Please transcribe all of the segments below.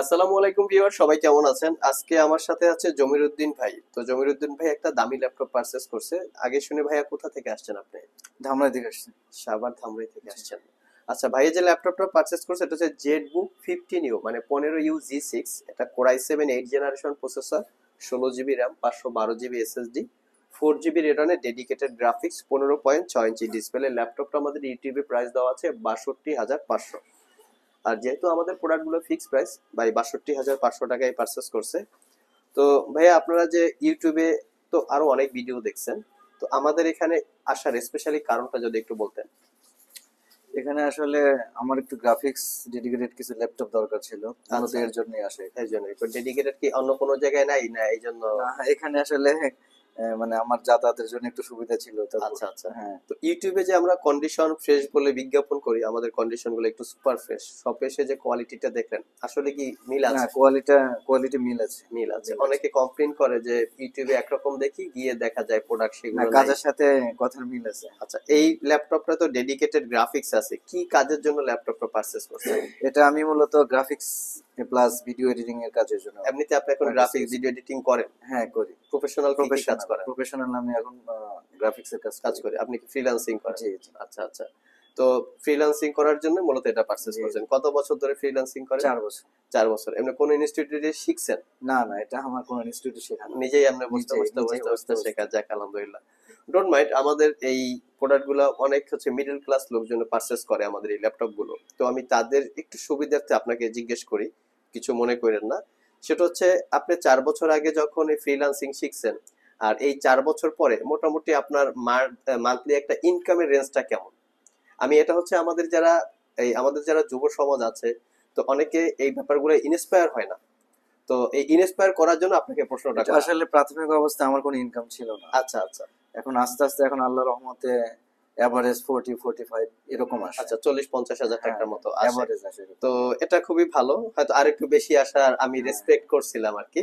আসসালামু আলাইকুম ভিউয়ার, সবাই কেমন আছেন? আজকে আমার সাথে আছে জমিরুদ্দিন ভাই। তো জমিরুদ্দিন ভাই একটা দামি ল্যাপটপ পারচেজ করছে। আগে শুনে ভাইয়া কোথা থেকে আসছেন আপনি? ধামরাই থেকে আসছে। সাভার ধামরাই থেকে জি। আসছেন। আচ্ছা, ভাইয়া যে ল্যাপটপটা পারচেজ করছে এটা হচ্ছে জেটবুক 15U, মানে 15U G6। এটা core i7 8 generation processor, 16 GB RAM, 512 GB SSD, 4 GB রেডনের ডেডিকেটেড গ্রাফিক্স, 15.6 ইঞ্চি ডিসপ্লে। ল্যাপটপটা আমাদের ইউটিউবে প্রাইস দেওয়া আছে 62,500। আর যেহেতু আমাদের প্রোডাক্টগুলো ফিক্স প্রাইস, ভাই 62,500 টাকায় পারচেস করছে। তো ভাইয়া, আপনারা যে ইউটিউবে তো আরো অনেক ভিডিও দেখছেন, তো আমাদের এখানে আসার স্পেশালি কারণটা যদি একটু বলতেন। এখানে আসলে আমার একটু গ্রাফিক্স ডেডিকেটেড কিছু ল্যাপটপ দরকার ছিল, মূলত আচ্ছা, এর জন্যই আসে এই এখানে। জন্য ডেডিকেটেড কি অন্য কোনো জায়গায় নাই না এই জন্য? না, এখানে আসলে মানে আমার যাতায়াতের জন্য একটু সুবিধা ছিল তারপর। আচ্ছা আচ্ছা। হ্যাঁ। তো ইউটিউবে যে আমরা কন্ডিশন ফ্রেশ বলে বিজ্ঞাপন করি, আমাদের কন্ডিশন গুলো একটু সুপার ফ্রেশ, শপে এসে যে কোয়ালিটিটা দেখলেন আসলে কি মিল না, আছে? কোয়ালিটি মিল আছে। মিল আছে। মিল আছে। অনেকে কমপ্লেন করে যে ইউটিউবে একরকম দেখি, গিয়ে দেখা যায় প্রোডাক্ট না, সেগুলো নাই। কাজের সাথে কথার মিল আছে। আচ্ছা, এই ল্যাপটপটা তো ডেডিকেটেড গ্রাফিক্স আছে, কি কাজের জন্য ল্যাপটপটা পারচেজ করছেন? এটা আমি মূলত গ্রাফিক্স প্লাস ভিডিও এডিটিং এর কাজের জন্য এমনিতে আপনি এখন purchase গ্রাফিক্স করেছি। ভিডিও এডিটিং করেন? হ্যাঁ, করি। প্রফেশনাল কি কি কাজ করেন? প্রফেশনাল আমি এখন গ্রাফিক্স এর কাজ কাজ করি। করে আপনি কি ফ্রিল্যান্সিং করেন? জি, জি। আচ্ছা আচ্ছা। তো ফ্রিল্যান্সিং করার জন্য মূলত এটা পারচেজ জি, করছেন। জি। কত বছর ধরে ফ্রিল্যান্সিং করেন? 4 বছর। 4 বছর। এমনি কোন ইনস্টিটিউটে শিখছেন? না, না, এটা আমার কোনো ইনস্টিটিউটে শেখা না। নিজেই আপনি বসতে নিজেই, বসতে নিজেই বসতে বসতে বসতে বসতে। শেখা, যাক আলহামদুলিল্লাহ। ডোন্ট মাইন্ড, আমাদের এই প্রোডাক্ট গুলো অনেক হচ্ছে মিডল ক্লাস লোকজন পারচেস করে আমাদের এই ল্যাপটপ গুলো। তো আমি তাদের একটু সুবিধার্থে আপনাকে জিজ্ঞেস করি, কিছু মনে করেন না। সেটা হচ্ছে, আপনি 4 বছর আগে যখন এই ফ্রিল্যান্সিং শিখছেন, আর এই 4 বছর পরে মোটামুটি আপনার মান্থলি একটা ইনকামের রেঞ্জটা কেমন? আমি এটা হচ্ছে আমাদের যারা যুব সমাজ আছে, তো অনেকে এই ব্যাপারগুলো ইন্সপায়ার হয় না। তো এই ইন্সপায়ার করার জন্য আপনাকে প্রশ্নটা এটা করা। আসলে প্রাথমিক অবস্থায় আমার কোনো ইনকাম ছিল না। আচ্ছা আচ্ছা। এখন আস্তে আস্তে এখন আল্লাহর রহমতে এভারেজ 40-45 এরকম আসে। আচ্ছা, 40-50 হাজার হ্যাঁ, টাকার মতো আসে। এভারেজ আসে এরকম। তো এটা খুবই ভালো, হয়তো আরেকটু বেশি আসার আমি হ্যাঁ, রেসপেক্ট করছিলাম আর কি।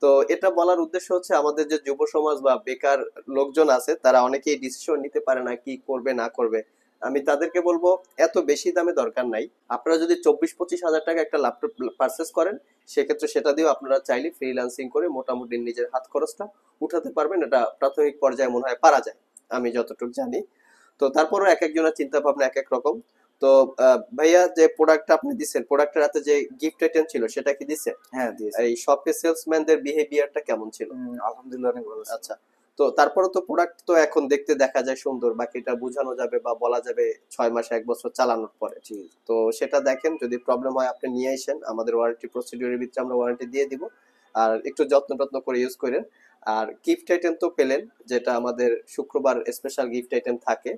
তো এটা বলার উদ্দেশ্য হচ্ছে, আমাদের যে যুব সমাজ বা বেকার লোকজন আছে, তারা অনেকেই ডিসিশন নিতে পারে না কি করবে না করবে। আমি তাদেরকে বলবো, এত বেশি দামে দরকার নাই। আপনারা যদি 24-25 হাজার টাকা একটা ল্যাপটপ পারচেস করেন, সেক্ষেত্রে সেটা দিয়েও আপনারা চাইলে ফ্রিল্যান্সিং করে মোটামুটি নিজের হাত খরচটা উঠাতে পারবেন। এটা প্রাথমিক পর্যায়ে মনে হয় পারা যায়, আমি যতটুকু জানি। তো তারপরও এক একজনের চিন্তা ভাবনা এক এক রকম। তো ভাইয়া, যে প্রোডাক্টটা আপনি দিচ্ছেন, প্রোডাক্টের হাতে যে গিফট আইটেম ছিল সেটা কি দিছে? হ্যাঁ, দিয়েছি। এই শপে সেলসম্যানদের বিহেভিয়ারটা কেমন ছিল? আলহামদুলিল্লাহ অনেক ভালো ছিল। আচ্ছা। তো তারপরে তো প্রোডাক্ট তো এখন দেখতে দেখা যায় সুন্দর, বাকিটা বোঝানো যাবে বা বলা যাবে 6 মাস 1 বছর চালানোর পরে। জি। তো সেটা দেখেন, যদি প্রবলেম হয় আপনি নিয়ে আসেন, আমাদের ওয়ারেন্টি প্রসিডিউরের ভিতরে আমরা ওয়ারেন্টি দিয়ে দিব। আর একটু যত্ন টত্ন করে ইউজ করেন। আর গিফট আইটেম তো পেলেন, যেটা আমাদের শুক্রবার স্পেশাল গিফট আইটেম থাকে।